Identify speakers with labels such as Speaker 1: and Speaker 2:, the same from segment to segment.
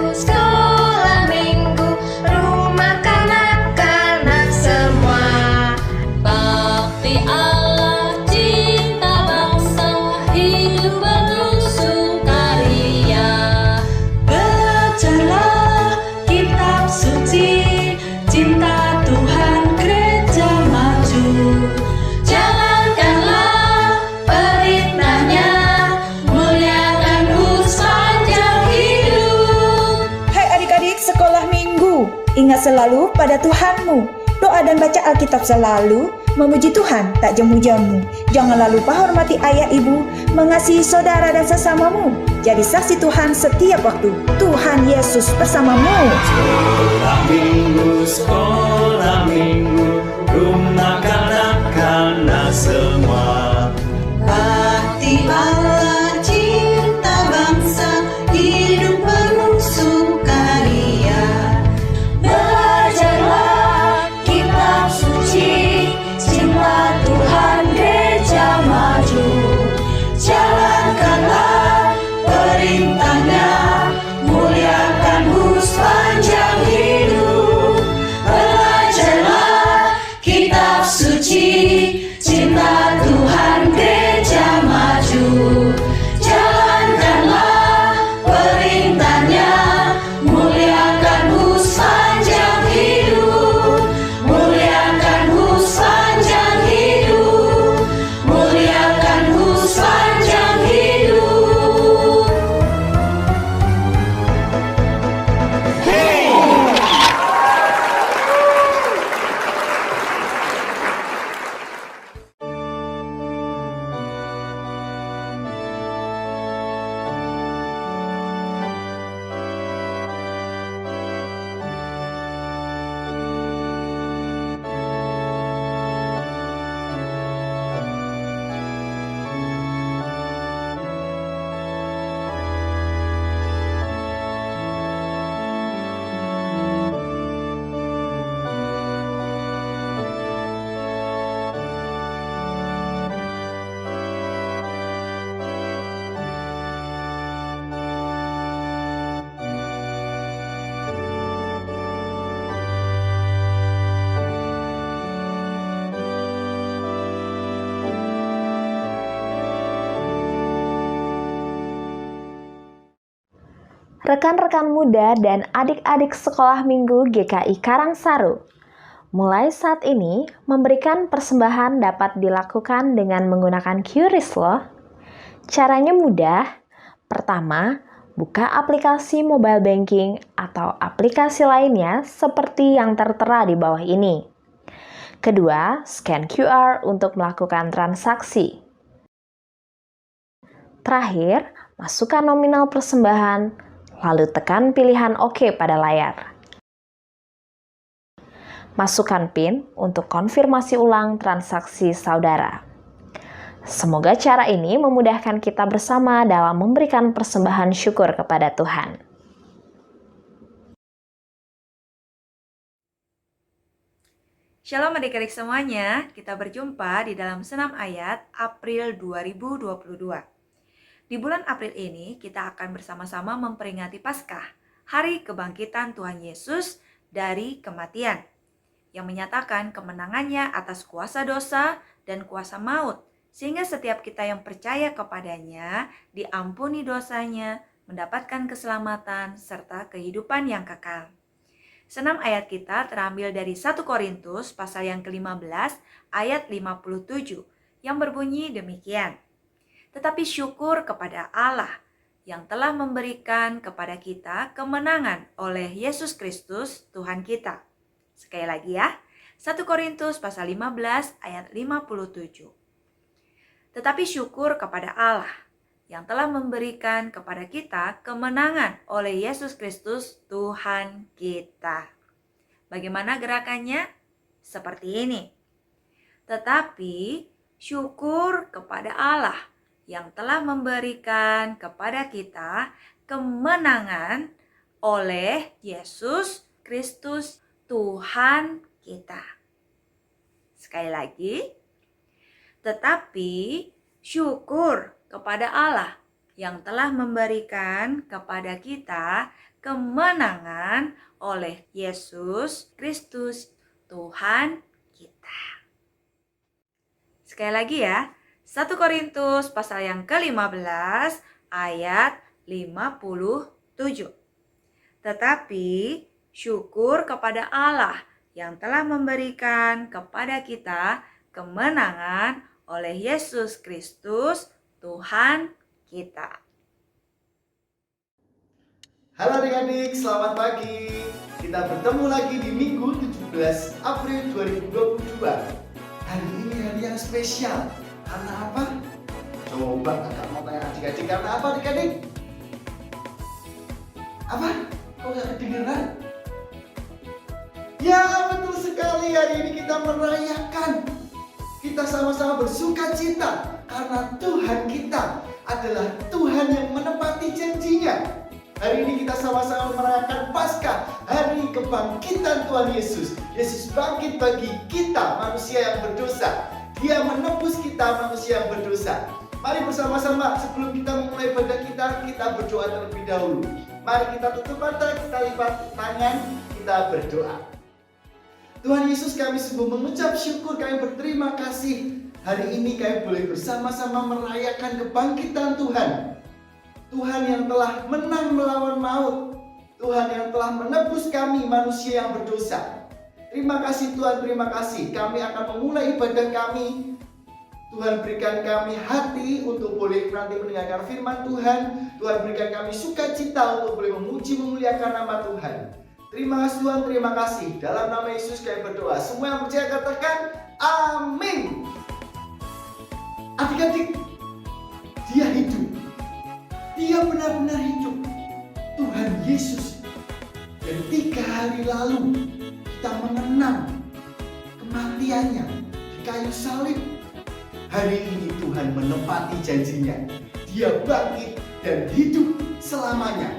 Speaker 1: Sekolah minggu, rumah kanak-kanak semua. Bakti Allah, cinta bangsa, hidup penuh sukaria. Bacalah kitab suci, cinta Tuhan gereja maju. Jalankanlah perintahnya, muliakan sepanjang hidup.
Speaker 2: Hai adik-adik sekolah minggu, ingat selalu pada Tuhanmu. Doa dan baca Alkitab selalu, memuji Tuhan tak jemu-jemu. Janganlah lupa hormati ayah ibu, mengasihi saudara dan sesamamu. Jadi saksi Tuhan setiap waktu. Tuhan Yesus bersamamu.
Speaker 3: Sekolah minggu, rumah kanak-kanak semua.
Speaker 1: Bakti Allah, cinta bangsa, hidup penuh sukaria. Belajarlah kitab suci, cinta Tuhan gereja maju. Jalankanlah perintahnya, muliakan sepanjang hidup. Belajarlah kitab suci, cinta Tuhan gereja maju. Jalankanlah perintahnya, muliakan sepanjang hidup. Muliakan sepanjang hidup. Muliakan sepanjang hidup.
Speaker 4: Rekan-rekan muda dan adik-adik sekolah minggu GKI Karangsaru. Mulai saat ini, memberikan persembahan dapat dilakukan dengan menggunakan QRIS loh. Caranya mudah. Pertama, buka aplikasi mobile banking atau aplikasi lainnya seperti yang tertera di bawah ini. Kedua, scan QR untuk melakukan transaksi. Terakhir, masukkan nominal persembahan, lalu tekan pilihan OK pada layar. Masukkan PIN untuk konfirmasi ulang transaksi saudara. Semoga cara ini memudahkan kita bersama dalam memberikan persembahan syukur kepada Tuhan.
Speaker 5: Shalom adik-adik semuanya, kita berjumpa di dalam Senam Ayat April 2022. Di bulan April ini kita akan bersama-sama memperingati Paskah, Hari Kebangkitan Tuhan Yesus dari kematian, yang menyatakan kemenangannya atas kuasa dosa dan kuasa maut, sehingga setiap kita yang percaya kepadanya diampuni dosanya, mendapatkan keselamatan serta kehidupan yang kekal. Senam ayat kita terambil dari 1 Korintus pasal yang ke-15 ayat 57 yang berbunyi demikian. Tetapi syukur kepada Allah yang telah memberikan kepada kita kemenangan oleh Yesus Kristus Tuhan kita. Sekali lagi ya, 1 Korintus pasal 15 ayat 57. Tetapi syukur kepada Allah yang telah memberikan kepada kita kemenangan oleh Yesus Kristus Tuhan kita. Bagaimana gerakannya? Seperti ini. Tetapi syukur kepada Allah yang telah memberikan kepada kita kemenangan oleh Yesus Kristus Tuhan kita. Sekali lagi, tetapi syukur kepada Allah yang telah memberikan kepada kita kemenangan oleh Yesus Kristus Tuhan kita. Sekali lagi ya, 1 Korintus pasal yang ke-15 ayat 57. Tetapi syukur kepada Allah yang telah memberikan kepada kita kemenangan oleh Yesus Kristus Tuhan kita.
Speaker 6: Halo adik-adik, selamat pagi. Kita bertemu lagi di Minggu 17 April 2022. Hari ini hari yang spesial. Karena apa? Coba kakak mau tanya adik-adik, karena apa adik-adik? Apa? Kok gak kedengeran? Ya, betul sekali. Hari ini kita merayakan. Kita sama-sama bersuka cita karena Tuhan kita adalah Tuhan yang menepati janjinya. Hari ini kita sama-sama merayakan Paskah, hari kebangkitan Tuhan Yesus. Yesus bangkit bagi kita manusia yang berdosa. Dia menebus kita manusia yang berdosa. Mari bersama-sama sebelum kita memulai ibadah kita berdoa terlebih dahulu. Mari kita tutup mata, kita lipat tangan, kita berdoa. Tuhan Yesus, kami sungguh mengucap syukur, kami berterima kasih. Hari ini kami boleh bersama-sama merayakan kebangkitan Tuhan. Tuhan yang telah menang melawan maut. Tuhan yang telah menebus kami manusia yang berdosa. Terima kasih Tuhan, terima kasih. Kami akan memulai ibadah kami. Tuhan berikan kami hati untuk boleh nanti mendengarkan firman Tuhan. Tuhan berikan kami sukacita untuk boleh memuji memuliakan nama Tuhan. Terima kasih Tuhan, terima kasih. Dalam nama Yesus kami berdoa. Semua yang percaya katakan amin. Adik-adik, dia hidup. Dia benar-benar hidup. Tuhan Yesus. Dan 3 hari lalu kita mengenang kematiannya di kayu salib. Hari ini Tuhan menepati janjinya. Dia bangkit dan hidup selamanya.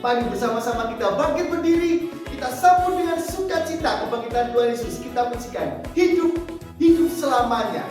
Speaker 6: Mari bersama-sama kita bangkit berdiri. Kita sambut dengan sukacita kebangkitan Tuhan Yesus. Kita pujikan hidup selamanya.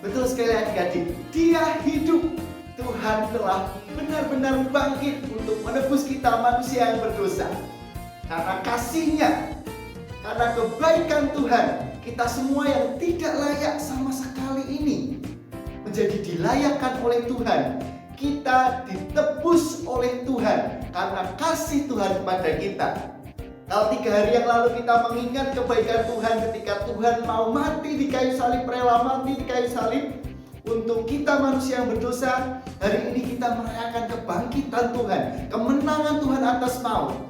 Speaker 6: Betul sekali adik-adik, dia hidup. Tuhan telah benar-benar bangkit untuk menebus kita manusia yang berdosa. Karena kasih-Nya, karena kebaikan Tuhan, kita semua yang tidak layak sama sekali ini menjadi dilayakkan oleh Tuhan. Kita ditebus oleh Tuhan karena kasih Tuhan kepada kita. Kalau 3 hari yang lalu kita mengingat kebaikan Tuhan ketika Tuhan mau mati di kayu salib, rela mati di kayu salib untuk kita manusia yang berdosa. Hari ini kita merayakan kebangkitan Tuhan, kemenangan Tuhan atas maut.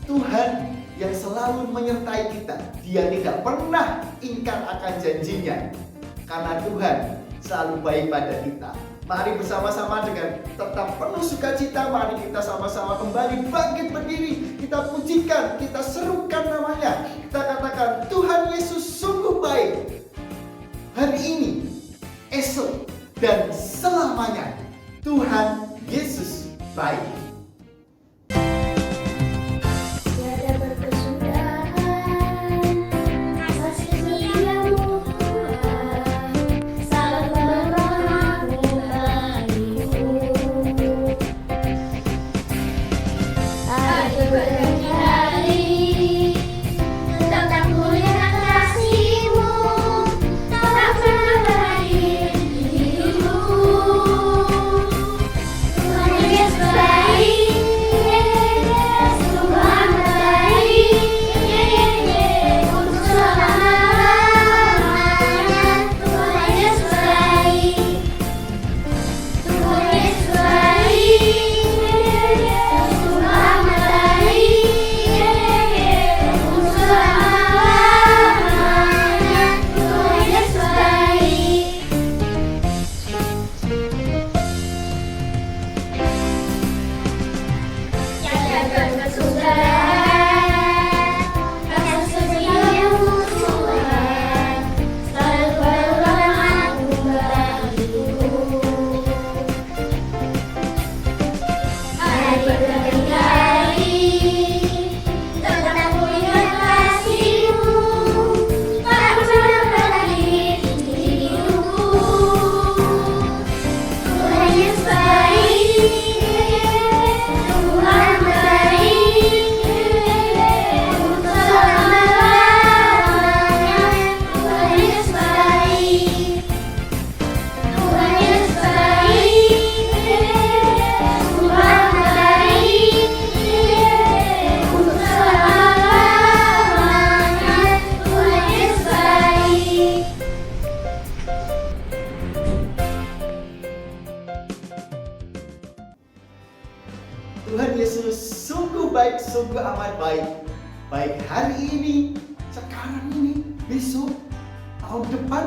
Speaker 6: Tuhan yang selalu menyertai kita, Dia tidak pernah ingkar akan janjinya, karena Tuhan selalu baik pada kita. Mari bersama-sama dengan tetap penuh sukacita, mari kita sama-sama kembali bangkit berdiri. Kita pujikan, kita serukan namanya. Kita katakan, Tuhan Yesus sungguh baik. Hari ini, esok, dan selamanya, Tuhan Yesus baik.
Speaker 1: Tiada berkesudahan kasih setiamu Tuhan, selalu berrahmat bagiku. Hari berganti hari, tetap mulia kasih-Mu, tak pernah berakhir di hidupku. Tuhan Yesus baik, sungguh amat baik, untuk selama-lamanya. Tuhan Yesus baik, Tuhan Yesus baik, sungguh amat baik, untuk selama-lamanya. Tuhan Yesus baik. Tiada berkesudahan kasih setiamu Tuhan, selalu berrahmat bagiku. Hari berganti hari, tetap mulia kasih-Mu, tak pernah berakhir di hidupku. Tuhan Yesus baik, sungguh amat baik, untuk selama-lamanya. Tuhan Yesus baik, Tuhan Yesus baik, sungguh amat baik, untuk selama-lamanya. Tuhan Yesus baik.
Speaker 6: Tuhan Yesus sungguh baik, sungguh amat baik. Baik hari ini, sekarang ini, besok, tahun depan,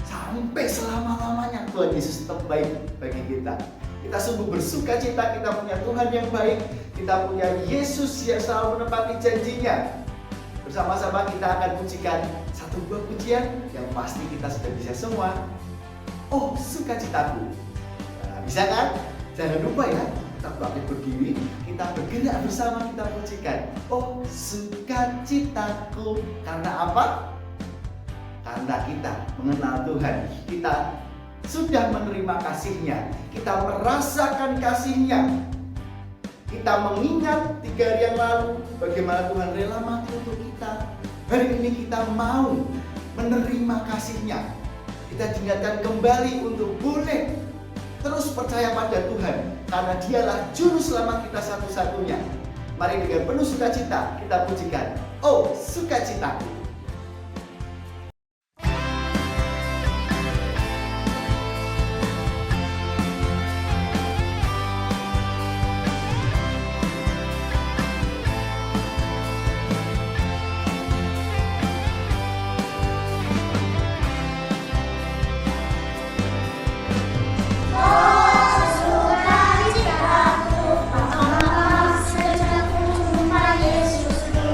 Speaker 6: sampai selama-lamanya Tuhan Yesus tetap baik bagi kita. Kita sungguh bersuka cita, kita punya Tuhan yang baik, kita punya Yesus yang selalu menepati janjinya. Bersama-sama kita akan pujikan satu buah pujian yang pasti kita sudah bisa semua. Oh, sukacitaku. Nah, bisa kan? Jangan lupa ya, kita bangkit berdiri, kita bergerak bersama, kita pujikan. Oh, sukacitaku. Karena apa? Karena kita mengenal Tuhan, kita sudah menerima kasih-Nya, kita merasakan kasih-Nya. Kita mengingat 3 hari yang lalu bagaimana Tuhan rela mati untuk kita. Hari ini kita mau menerima kasih-Nya. Kita diingatkan kembali untuk boleh terus percaya pada Tuhan, karena Dialah juru selamat kita satu-satunya. Mari dengan penuh sukacita kita pujikan. Oh, sukacitaku.
Speaker 1: Sukacitaku, Tuhan Yesusku.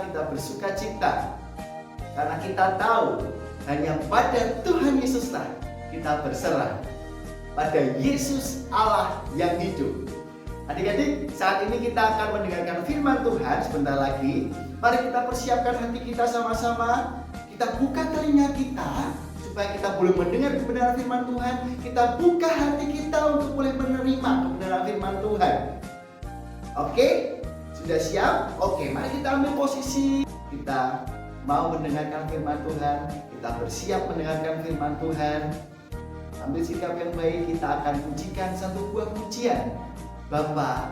Speaker 6: kita bersuka cita. Karena kita tahu hanya pada Tuhan Yesuslah kita berserah. Pada Yesus Allah yang hidup. Adik-adik, saat ini kita akan mendengarkan firman Tuhan sebentar lagi. Mari kita persiapkan hati kita sama-sama. Kita buka telinga kita supaya kita boleh mendengar kebenaran firman Tuhan. Kita buka hati kita untuk boleh menerima kebenaran firman Tuhan. Oke? Sudah siap? Oke, mari kita ambil posisi. Kita mau mendengarkan firman Tuhan. Kita bersiap mendengarkan firman Tuhan. Ambil sikap yang baik, kita akan pujikan satu buah pujian. Bapa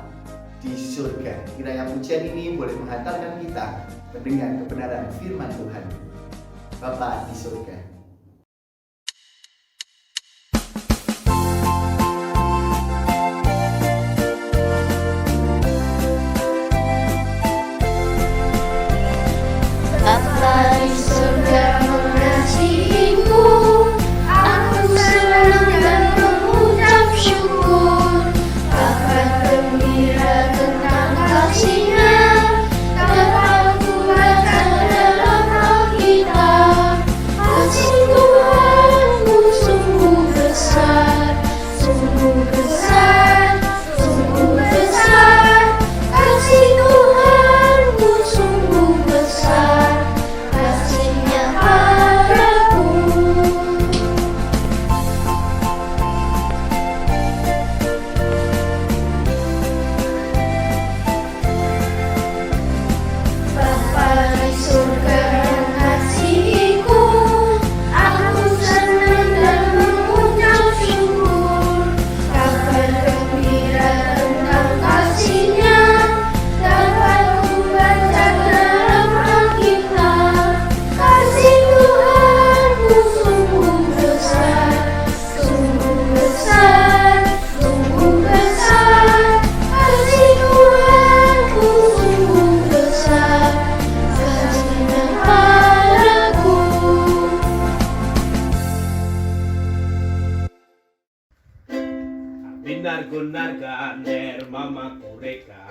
Speaker 6: di surga. Kiranya pujian ini boleh menghantarkan kita mendengar kebenaran firman Tuhan. Bapa di surga.
Speaker 1: Bapa di surga mengasihimu, aku senang dan mengucap syukur akan gembira tentang kasih-Nya. Dapat ku baca dalam Alkitab, kasih Tuhanmu sungguh besar, sungguh besar, sungguh besar. Kasih Tuhanmu sungguh besar, kasih-Nya padaku. Bapa di surga mengasihiku, aku senang dan mengucap syukur akan gembira tentang kasih-Nya. Dapat ku baca dalam Alkitab, kasih Tuhanmu sungguh besar, sungguh besar, sungguh besar. Kasih Tuhanmu sungguh besar, kasih-Nya padaku.
Speaker 3: Binar gunar ganer mama kureka,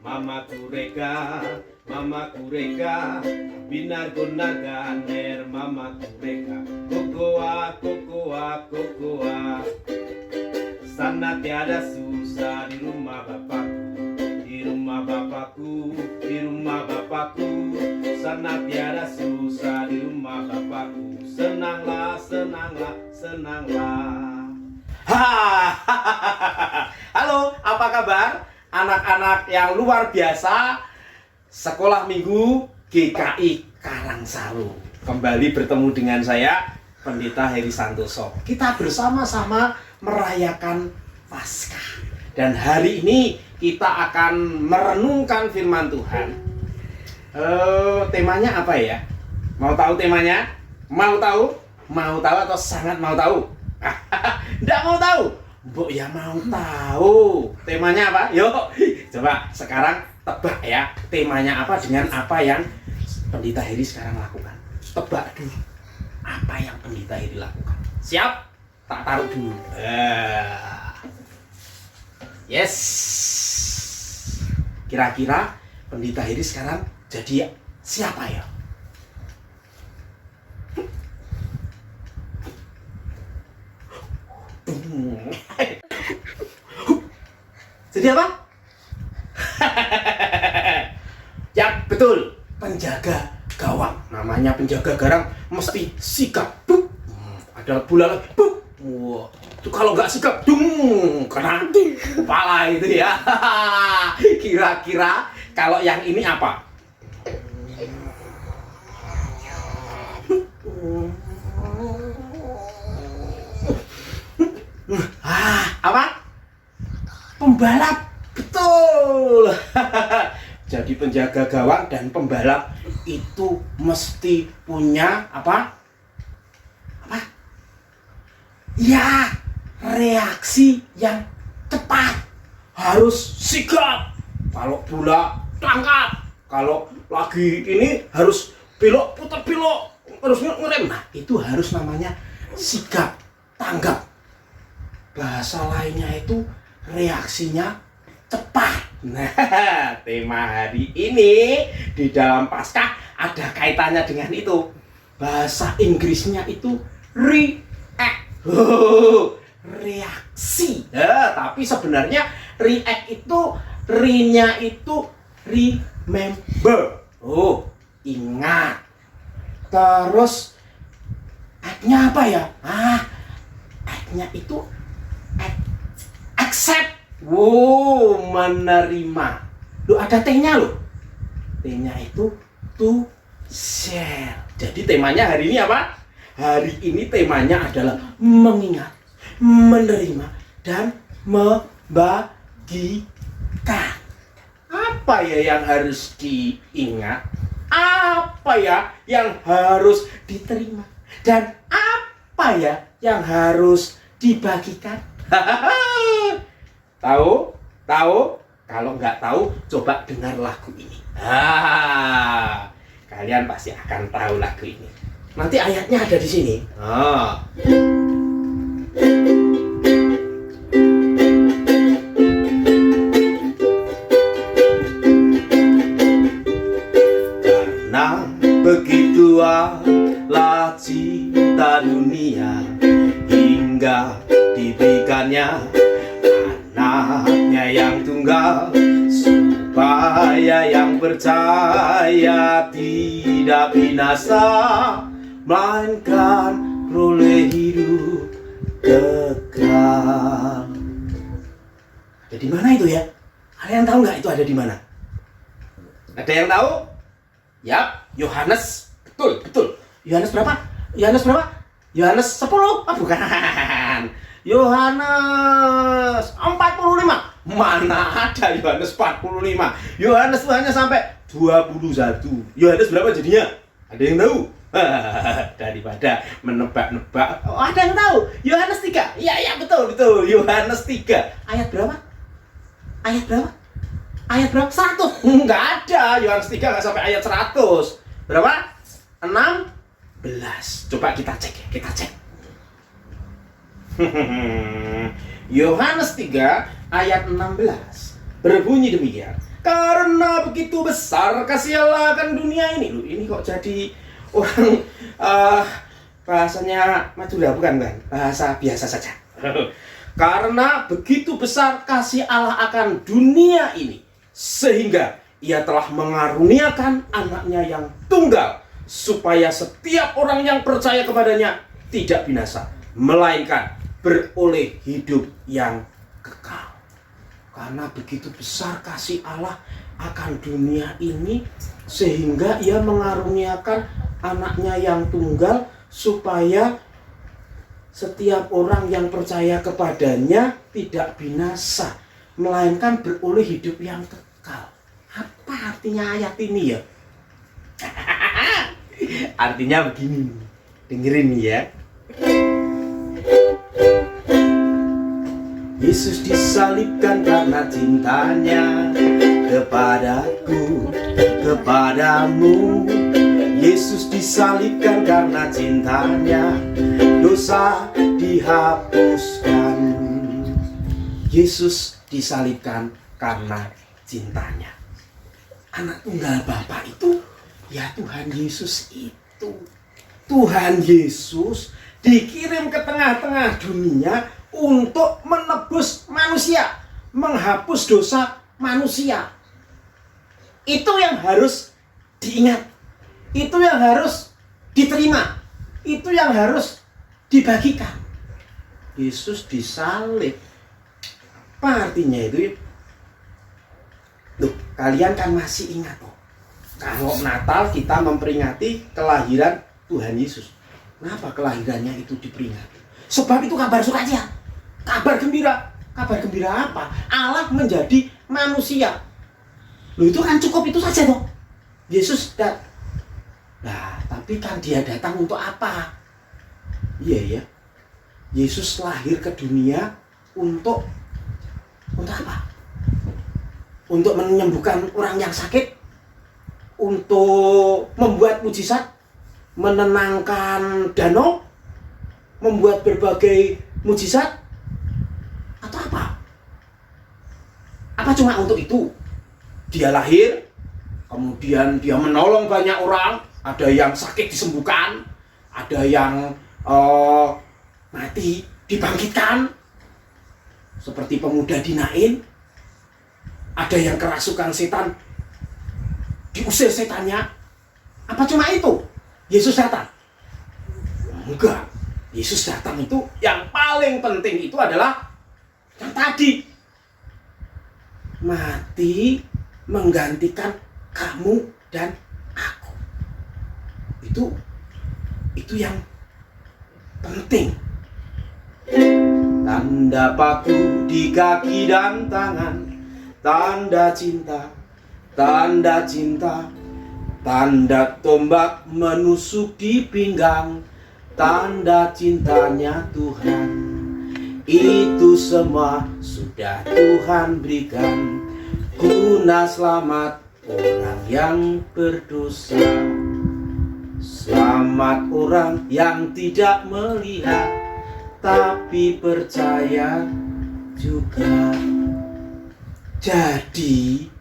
Speaker 3: mama kureka, mama kureka. Binar gunar ganer mama kureka. Kokoa, kokoa, kokoa. Sana tiada susah di rumah bapakku, di rumah bapakku, di rumah bapakku. Sana tiada susah di rumah bapakku. Senanglah, senanglah, senanglah. Halo, apa kabar anak-anak yang luar biasa Sekolah Minggu GKI Karangsaru? Kembali bertemu dengan saya, Pendeta Heri Santoso. Kita bersama-sama merayakan Paskah. Dan hari ini kita akan merenungkan firman Tuhan. Temanya apa ya? Mau tahu temanya? Mau tahu? Mau tahu atau sangat mau tahu? Nggak mau tahu? Bu ya mau tahu. Temanya apa? Yuk, coba sekarang tebak ya. Temanya apa dengan apa yang Pendeta Heri sekarang lakukan? Tebak dulu. Apa yang Pendeta Heri lakukan? Siap? Tak taruh dulu. Yes. Kira-kira Pendeta Heri sekarang jadi siapa ya? Jadi apa? Ya betul, penjaga gawang. Namanya penjaga gawang mesti sigap. Ada bola lagi. Wah, itu kalau nggak sigap, kena kepala itu ya. Kira-kira kalau yang ini apa? Apa? Pembalap. Betul. Jadi penjaga gawang dan pembalap itu mesti punya apa? Apa? Ya, reaksi yang cepat. Harus sigap. Kalau bola tangkap. Kalau lagi ini harus belok, putar belok, harus ngerem. Nah, itu harus namanya sigap, tanggap. Bahasa lainnya itu reaksinya cepat. Nah, tema hari ini di dalam Paskah ada kaitannya dengan itu. Bahasa Inggrisnya itu react. Reaksi. Tapi sebenarnya react itu re-nya itu remember. Ingat. Terus act-nya apa ya? Act-nya itu accept. Menerima. Ada T-nya loh. T-nya itu to share. Jadi temanya hari ini apa? Hari ini temanya adalah mengingat, menerima, dan membagikan. Apa ya yang harus diingat? Apa ya yang harus diterima? Dan apa ya yang harus dibagikan? Tahu? Kalau nggak tahu, coba dengar lagu ini. Kalian pasti akan tahu lagu ini. Nanti ayatnya ada di sini. Karena begitu Allah cinta dunia hingga diberikannya anaknya yang tunggal, supaya yang percaya tidak binasa, melainkan peroleh hidup kekal. Ada di mana itu ya? Kalian tahu nggak itu ada di mana? Ada yang tahu? Yap, Yohanes. Betul. Yohanes berapa? Yohanes 10? Bukan. Yohanes 45. Mana ada Yohanes 45? Yohanes itu hanya sampai 21. Yohanes berapa jadinya? Ada yang tahu? Daripada menebak-nebak. Ada yang tahu? Yohanes 3. Iya, betul. Yohanes 3. Ayat berapa? 100. Enggak ada. Yohanes 3 enggak sampai ayat 100. Berapa? 16. Coba kita cek. Yohanes 3 ayat 16 berbunyi demikian. Karena begitu besar kasih Allah akan dunia ini. Loh, ini kok jadi orang bahasanya Madura, bukan? Bahasa biasa saja. Karena begitu besar kasih Allah akan dunia ini, sehingga ia telah mengaruniakan anaknya yang tunggal, supaya setiap orang yang percaya kepadanya tidak binasa, melainkan beroleh hidup yang kekal. Karena begitu besar kasih Allah akan dunia ini, sehingga ia mengaruniakan anaknya yang tunggal, supaya setiap orang yang percaya kepadanya tidak binasa, melainkan beroleh hidup yang kekal. Apa artinya ayat ini ya? Artinya begini, dengerin ya. Yesus disalibkan karena cintanya kepadaku, kepadamu. Yesus disalibkan karena cintanya, dosa dihapuskan. Yesus disalibkan karena cintanya. Anak tunggal Bapa itu ya Tuhan Yesus itu. Tuhan Yesus dikirim ke tengah-tengah dunia untuk menebus manusia, menghapus dosa manusia. Itu yang harus diingat, itu yang harus diterima, itu yang harus dibagikan. Yesus disalib. Apa artinya itu ya? Loh, kalian kan masih ingat loh, kalau Natal kita memperingati kelahiran Tuhan Yesus. Kenapa kelahirannya itu diperingati? Sebab itu kabar sukacita, kabar gembira. Kabar gembira apa? Allah menjadi manusia. Loh, itu kan cukup itu saja toh. Yesus Nah, tapi kan dia datang untuk apa? Iya ya. Yesus lahir ke dunia untuk apa? Untuk menyembuhkan orang yang sakit, untuk membuat mujizat, menenangkan danau, membuat berbagai mujizat, atau apa? Apa Apa cuma untuk itu? Dia lahir, kemudian dia menolong banyak orang, ada yang sakit disembuhkan, ada yang mati dibangkitkan, seperti pemuda di Nain. Ada yang kerasukan setan, diusir setannya. Apa cuma itu Yesus datang? Enggak. Yesus datang itu yang paling penting itu adalah yang tadi. Mati menggantikan kamu dan aku. Itu yang penting. Tanda paku di kaki dan tangan, tanda cinta, tanda cinta, tanda tombak menusuk di pinggang, tanda cintanya Tuhan. Itu semua sudah Tuhan berikan, guna selamat orang yang berdosa. Selamat orang yang tidak melihat, tapi percaya juga. Jadi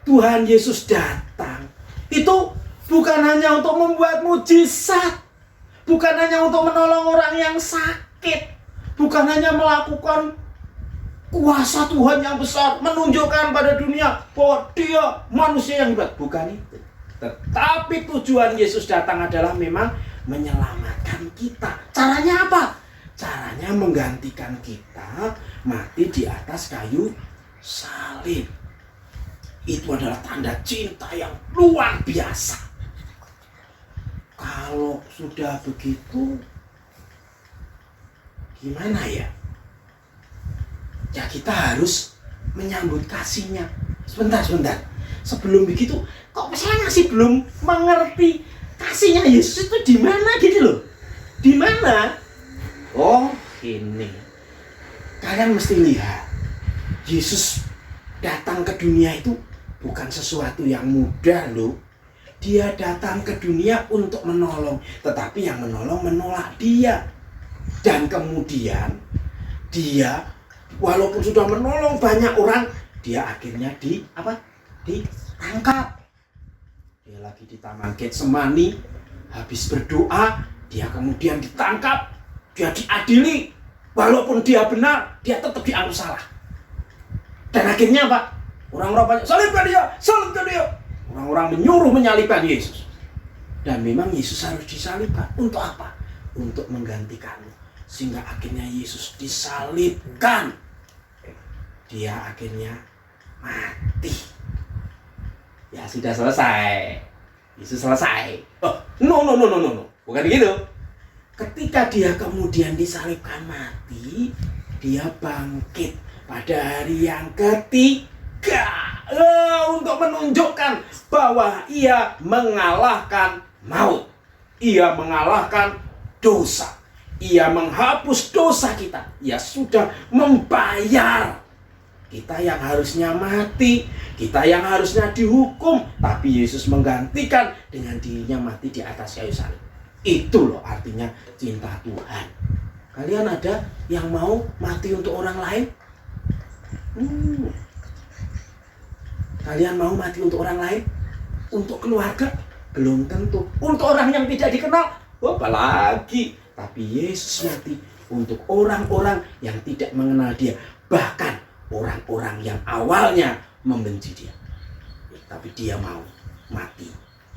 Speaker 3: Tuhan Yesus datang itu bukan hanya untuk membuat mujizat, bukan hanya untuk menolong orang yang sakit, bukan hanya melakukan kuasa Tuhan yang besar, menunjukkan pada dunia bahwa dia manusia yang hebat. Bukan itu. Tetapi tujuan Yesus datang adalah memang menyelamatkan kita. Caranya apa? Caranya menggantikan kita mati di atas kayu salib. Itu adalah tanda cinta yang luar biasa. Kalau sudah begitu, gimana ya? Ya kita harus menyambut kasihnya. Sebentar. Sebelum begitu, kok saya masih belum mengerti kasihnya Yesus itu di mana gitu loh? Di mana? Oh, ini. Kalian mesti lihat. Yesus datang ke dunia itu bukan sesuatu yang mudah loh. Dia datang ke dunia untuk menolong, tetapi yang menolong menolak dia. Dan kemudian dia walaupun sudah menolong banyak orang, dia akhirnya ditangkap. Dia lagi di Taman Getsemani, habis berdoa, dia kemudian ditangkap, dia diadili. Walaupun dia benar, dia tetap dianggap salah. Dan akhirnya apa? Orang-orang banyak, salibkan dia. Orang-orang menyuruh menyalibkan Yesus. Dan memang Yesus harus disalibkan. Untuk apa? Untuk menggantikanmu. Sehingga akhirnya Yesus disalibkan. Dia akhirnya mati. Ya sudah selesai. Yesus selesai. Oh, no. Bukan gitu. Ketika dia kemudian disalibkan mati, dia bangkit pada hari yang ketiga. Untuk menunjukkan bahwa ia mengalahkan maut. Ia mengalahkan dosa. Ia menghapus dosa kita. Ia sudah membayar. Kita yang harusnya mati, kita yang harusnya dihukum, tapi Yesus menggantikan dengan dirinya mati di atas kayu salib. Itu loh artinya cinta Tuhan. Kalian ada yang mau mati untuk orang lain? Kalian mau mati untuk orang lain? Untuk keluarga? Belum tentu. Untuk orang yang tidak dikenal? Apalagi. Tapi Yesus mati untuk orang-orang yang tidak mengenal dia. Bahkan orang-orang yang awalnya membenci dia. Tapi dia mau mati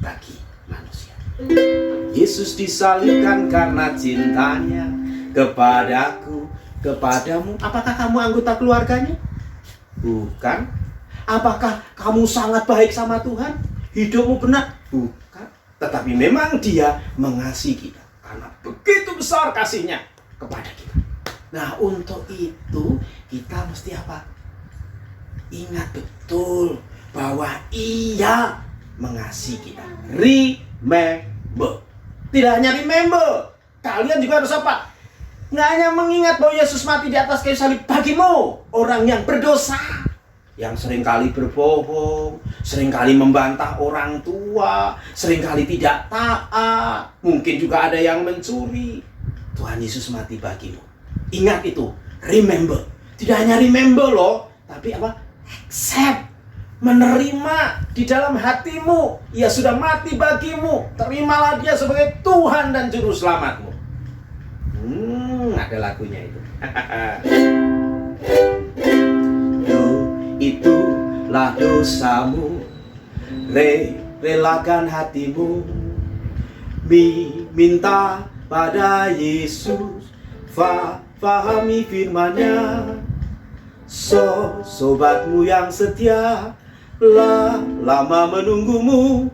Speaker 3: bagi manusia. Yesus disalibkan karena cintanya kepadaku, kepadamu. Apakah kamu anggota keluarganya? Bukan. Apakah kamu sangat baik sama Tuhan? Hidupmu benar? Bukan. Tetapi memang dia mengasihi kita. Karena begitu besar kasihnya kepada kita. Nah, untuk itu kita mesti apa? Ingat betul bahwa ia mengasihi kita. Remember. Tidak hanya remember, kalian juga harus apa? Nggak hanya mengingat bahwa Yesus mati di atas kayu salib bagimu, orang yang berdosa, yang seringkali berbohong, seringkali membantah orang tua, seringkali tidak taat, mungkin juga ada yang mencuri. Tuhan Yesus mati bagimu. Ingat itu, remember. Tidak hanya remember loh, tapi apa? accept, menerima di dalam hatimu. Ia sudah mati bagimu. Terimalah dia sebagai Tuhan dan Juru Selamatmu. Ada lagunya itu. Itulah dosamu, relakan hatimu, minta pada Yesus, fahami firman-Nya. Sobatmu yang setia, lama menunggumu,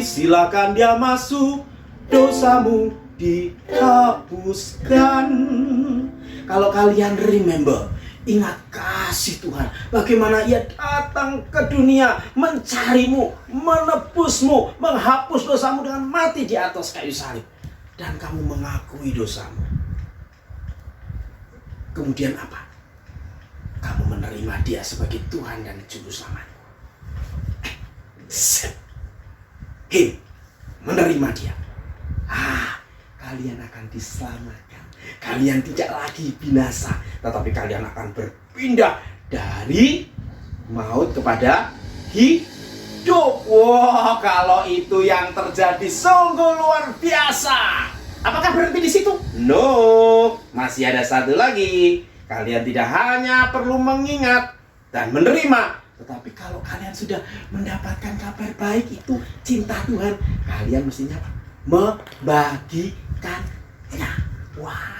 Speaker 3: silakan dia masuk, dosamu dihapuskan. Kalau kalian remember, ingat kasih Tuhan, bagaimana ia datang ke dunia mencarimu, menebusmu, menghapus dosamu dengan mati di atas kayu salib. Dan kamu mengakui dosamu. Kemudian apa? Kamu menerima dia sebagai Tuhan dan Juru Selamat. Menerima dia. Kalian akan diselamatkan. Kalian tidak lagi binasa, tetapi kalian akan berpindah dari maut kepada hidup. Wah, kalau itu yang terjadi sungguh luar biasa. Apakah berhenti di situ? No, masih ada satu lagi. Kalian tidak hanya perlu mengingat dan menerima, tetapi kalau kalian sudah mendapatkan kabar baik itu, cinta Tuhan, kalian mestinya membagikannya. Wah,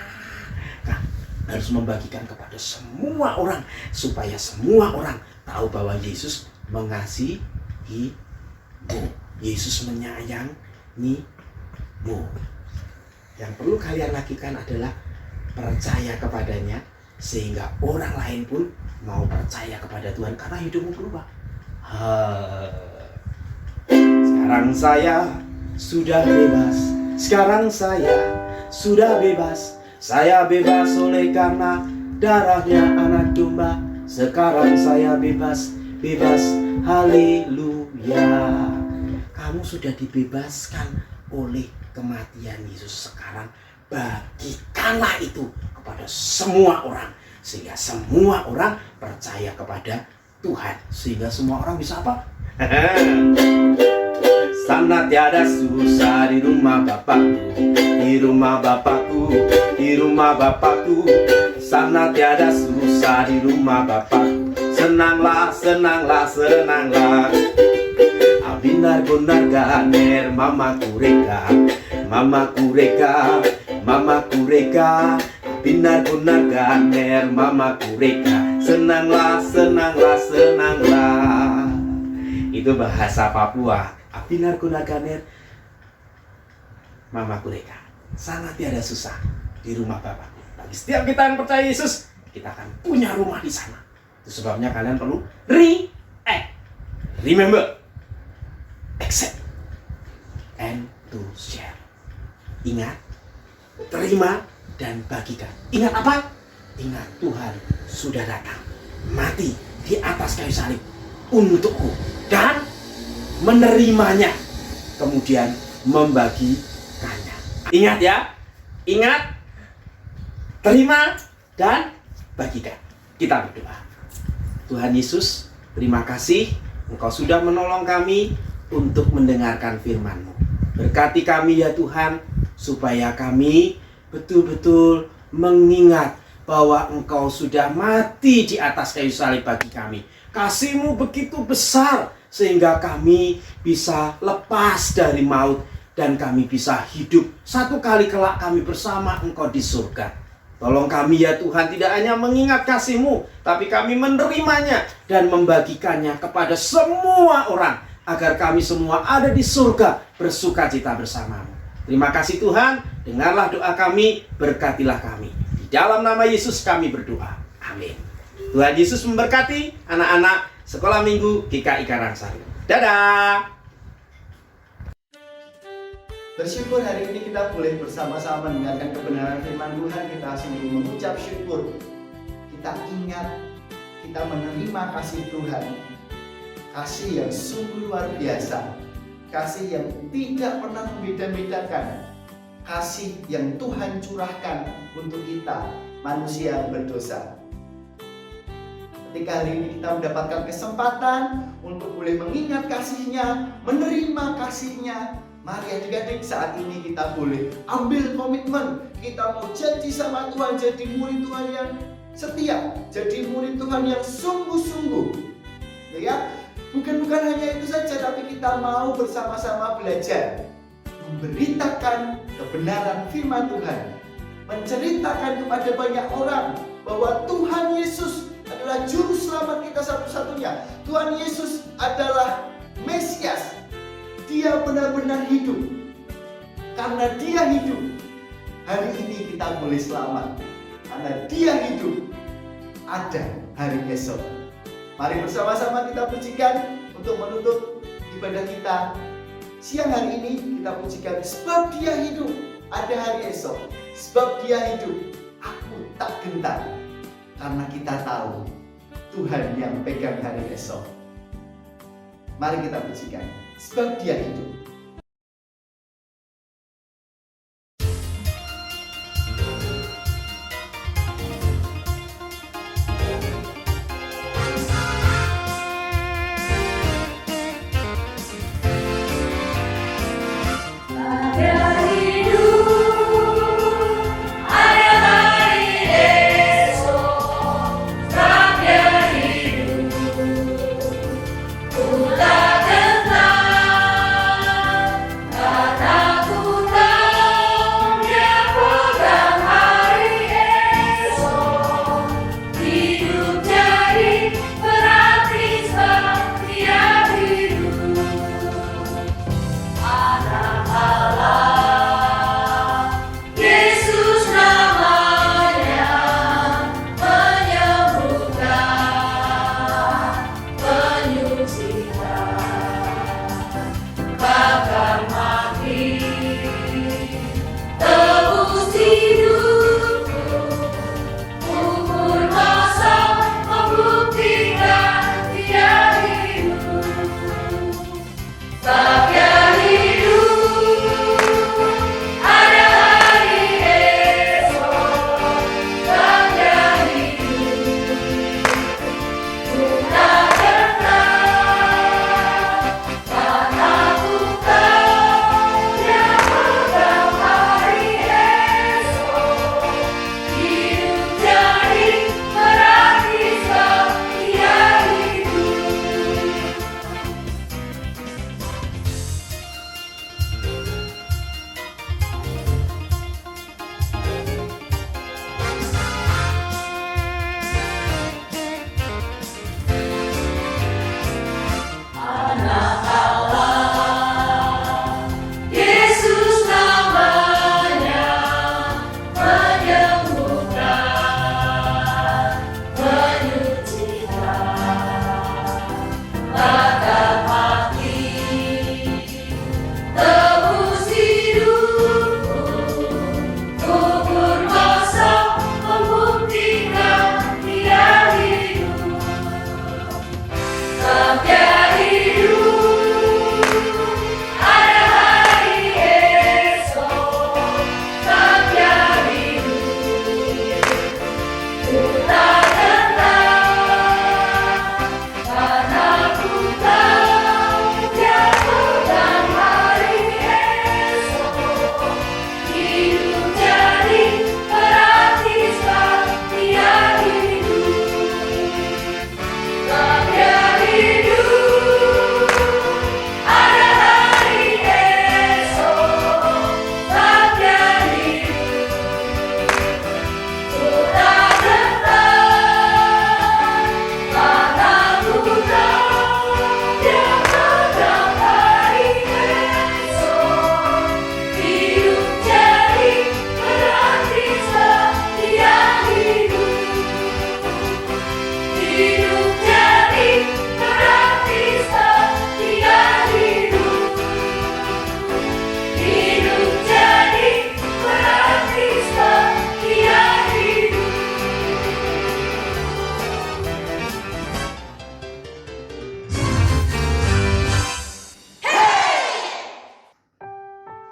Speaker 3: harus membagikan kepada semua orang, supaya semua orang tahu bahwa Yesus mengasihimu. Yesus menyayangimu. Yang perlu kalian lakukan adalah percaya kepadanya, sehingga orang lain pun mau percaya kepada Tuhan karena hidupmu berubah. Sekarang saya sudah bebas. Sekarang saya sudah bebas. Saya bebas oleh karena darahnya anak domba. Sekarang saya bebas. Bebas, haleluya. Kamu sudah dibebaskan oleh kematian Yesus. Sekarang bagikanlah itu kepada semua orang, sehingga semua orang percaya kepada Tuhan, sehingga semua orang bisa apa? Sana tiada susah di rumah Bapakku, di rumah Bapakku, di rumah Bapakku. Sana tiada susah di rumah Bapakku. Senanglah, senanglah, senanglah. Abinar-bunar ganer mama kureka, mama kureka, mama kureka. Binar-bunar ganer mama kureka. Senanglah, senanglah, senanglah. Itu bahasa Papua. Binar-bunar ganer mama kureka. Sangat tiada susah di rumah Bapak. Bagi setiap kita yang percaya Yesus, kita akan punya rumah di sana. Itu sebabnya kalian perlu remember, accept, and to share. Ingat, terima, dan bagikan. Ingat apa? Ingat Tuhan sudah datang, mati di atas kayu salib untukku, dan menerimanya, kemudian membagikannya. Ingat ya, ingat, terima, dan bagikan. Kita berdoa. Tuhan Yesus, terima kasih Engkau sudah menolong kami untuk mendengarkan firman-Mu. Berkati kami ya Tuhan, supaya kami betul-betul mengingat bahwa Engkau sudah mati di atas kayu salib bagi kami. Kasih-Mu begitu besar sehingga kami bisa lepas dari maut dan kami bisa hidup satu kali kelak kami bersama Engkau di surga. Tolong kami ya Tuhan, tidak hanya mengingat kasih-Mu, tapi kami menerimanya dan membagikannya kepada semua orang, agar kami semua ada di surga bersuka cita bersama-Mu. Terima kasih Tuhan, dengarlah doa kami, berkatilah kami. Di dalam nama Yesus kami berdoa. Amin. Tuhan Yesus memberkati anak-anak Sekolah Minggu GKI Karangsari. Dadah!
Speaker 6: Bersyukur hari ini kita boleh bersama-sama mendengarkan kebenaran firman Tuhan. Kita sungguh mengucap syukur. Kita ingat, kita menerima kasih Tuhan. Kasih yang sungguh luar biasa. Kasih yang tidak pernah membeda-bedakan. Kasih yang Tuhan curahkan untuk kita, manusia berdosa. ketika hari ini kita mendapatkan kesempatan untuk boleh mengingat kasih-Nya, menerima kasih-Nya, mari adik-adik saat ini kita boleh ambil komitmen. Kita mau janji sama Tuhan jadi murid Tuhan yang setia, jadi murid Tuhan yang sungguh-sungguh. Ya, bukan hanya itu saja, tapi kita mau bersama-sama belajar memberitakan kebenaran firman Tuhan, menceritakan kepada banyak orang bahwa Tuhan Yesus adalah juru selamat kita satu-satunya. Tuhan Yesus adalah Mesias. Dia benar-benar hidup. Karena Dia hidup, hari ini kita boleh selamat. Karena Dia hidup, ada hari esok. Mari bersama-sama kita pujikan untuk menutup ibadah kita siang hari ini. Kita pujikan sebab Dia hidup, ada hari esok. Sebab Dia hidup, aku tak gentar. Karena kita tahu Tuhan yang pegang hari esok. Mari kita pujikan sebab Dia hidup.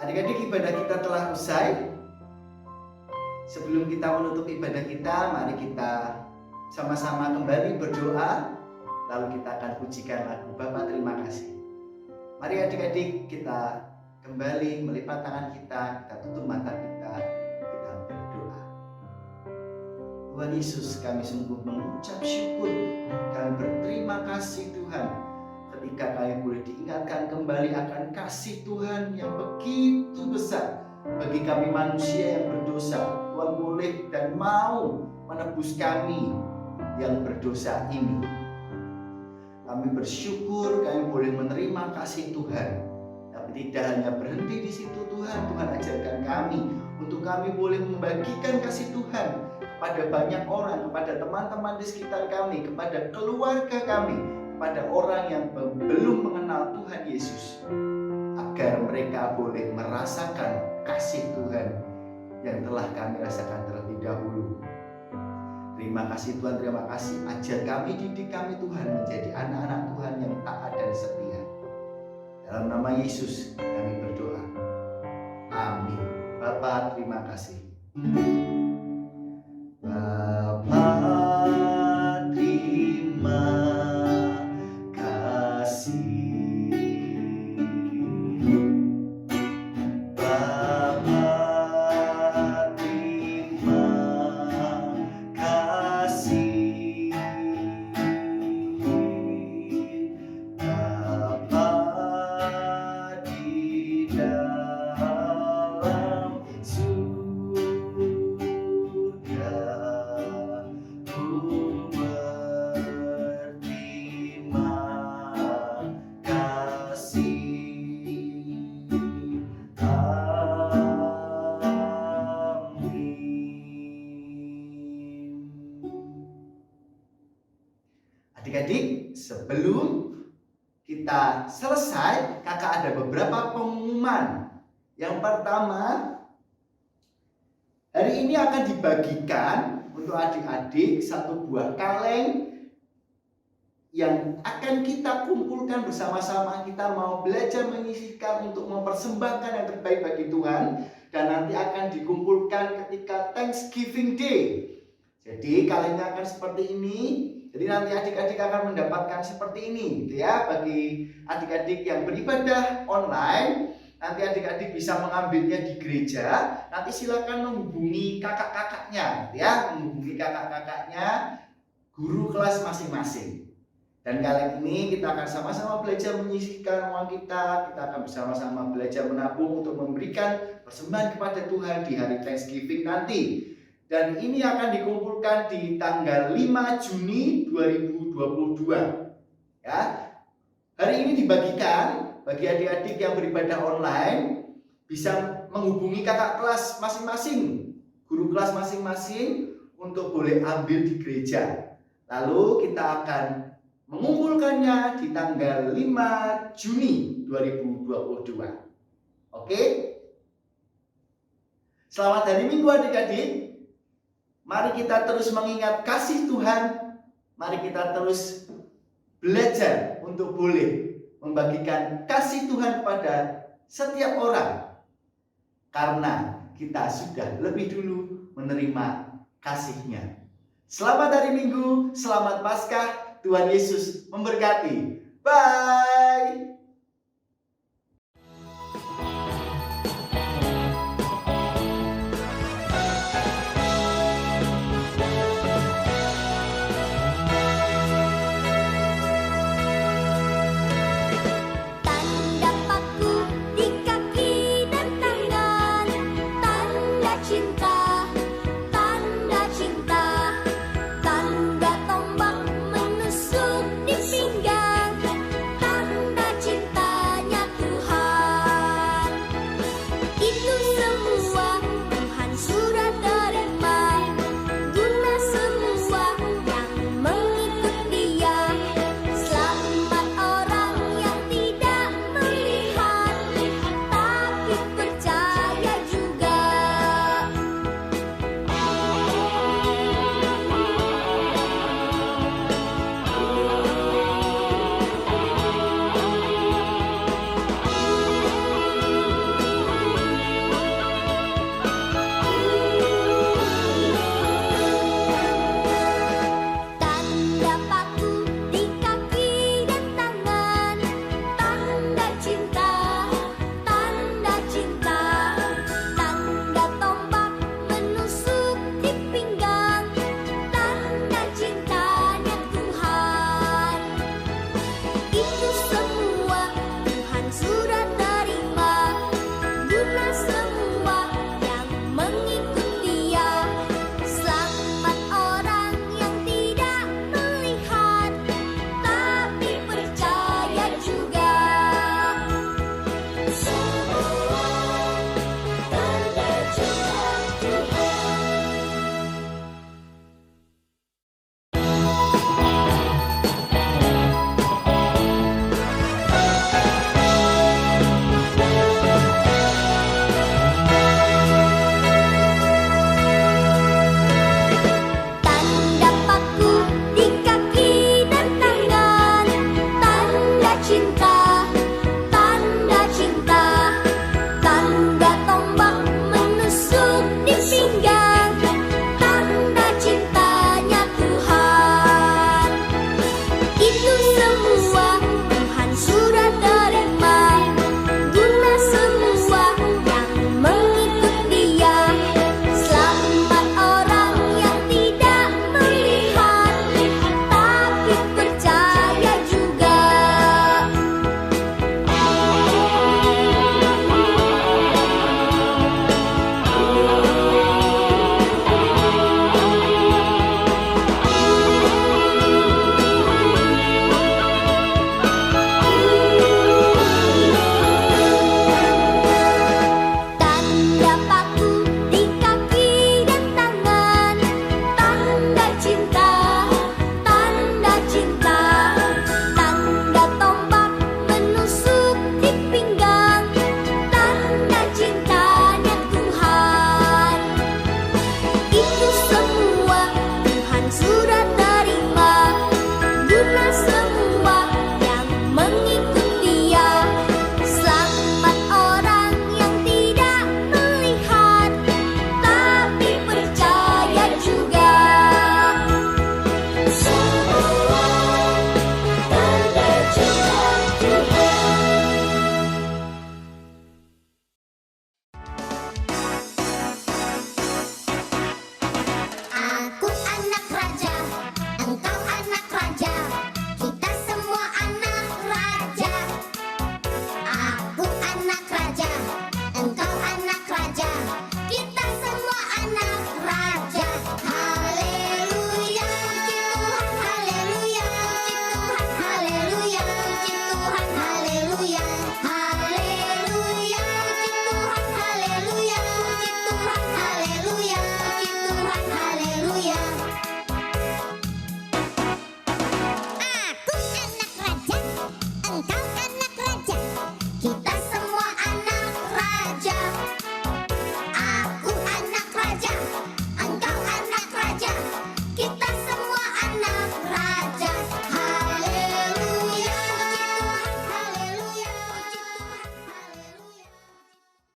Speaker 6: Adik-adik, ibadah kita telah usai. Sebelum kita menutup ibadah kita, mari kita sama-sama kembali berdoa, lalu kita akan pujikan lagu Bapa Terima Kasih. Mari adik-adik kita kembali melipat tangan kita tutup mata kita berdoa. Tuhan Yesus, kami sungguh mengucap syukur, kami berterima kasih Tuhan, ketika kami boleh diingatkan kembali akan kasih Tuhan yang begitu besar bagi kami manusia yang berdosa. Tuhan boleh dan mau menebus kami yang berdosa ini. Kami bersyukur kami boleh menerima kasih Tuhan. Tapi tidak hanya berhenti di situ Tuhan. Tuhan ajarkan kami untuk kami boleh membagikan kasih Tuhan kepada banyak orang, kepada teman-teman di sekitar kami, kepada keluarga kami, kepada orang yang belum mengenal Tuhan Yesus, agar mereka boleh merasakan kasih Tuhan yang telah kami rasakan terlebih dahulu. Terima kasih Tuhan, terima kasih. Ajar kami, didik kami Tuhan menjadi anak-anak Tuhan yang taat dan setia. Dalam nama Yesus kami berdoa. Amin. Bapa, terima kasih. Bapa, terima kasih. Adik-adik, sebelum kita selesai, kakak ada beberapa pengumuman. Yang pertama, hari ini akan dibagikan untuk adik-adik satu buah kaleng yang akan kita kumpulkan bersama-sama. Kita mau belajar menyisihkan untuk mempersembahkan yang terbaik bagi Tuhan, dan nanti akan dikumpulkan ketika Thanksgiving Day. Jadi kalengnya akan seperti ini. Jadi nanti adik-adik akan mendapatkan seperti ini, gitu ya. Bagi adik-adik yang beribadah online, nanti adik-adik bisa mengambilnya di gereja. Nanti silakan menghubungi kakak-kakaknya, gitu ya. Menghubungi kakak-kakaknya, guru kelas masing-masing. Dan kali ini kita akan sama-sama belajar menyisihkan uang kita. Kita akan bersama-sama belajar menabung untuk memberikan persembahan kepada Tuhan di hari Thanksgiving nanti. Dan ini akan dikumpulkan di tanggal 5 Juni 2022. Ya. Hari ini dibagikan bagi adik-adik yang beribadah online, bisa menghubungi kakak kelas masing-masing, guru kelas masing-masing untuk boleh ambil di gereja. Lalu kita akan mengumpulkannya di tanggal 5 Juni 2022. Oke? Selamat hari Minggu adik-adik. Mari kita terus mengingat kasih Tuhan. Mari kita terus belajar untuk boleh membagikan kasih Tuhan kepada setiap orang. Karena kita sudah lebih dulu menerima kasih-Nya. Selamat hari Minggu, selamat Paskah. Tuhan Yesus memberkati. Bye.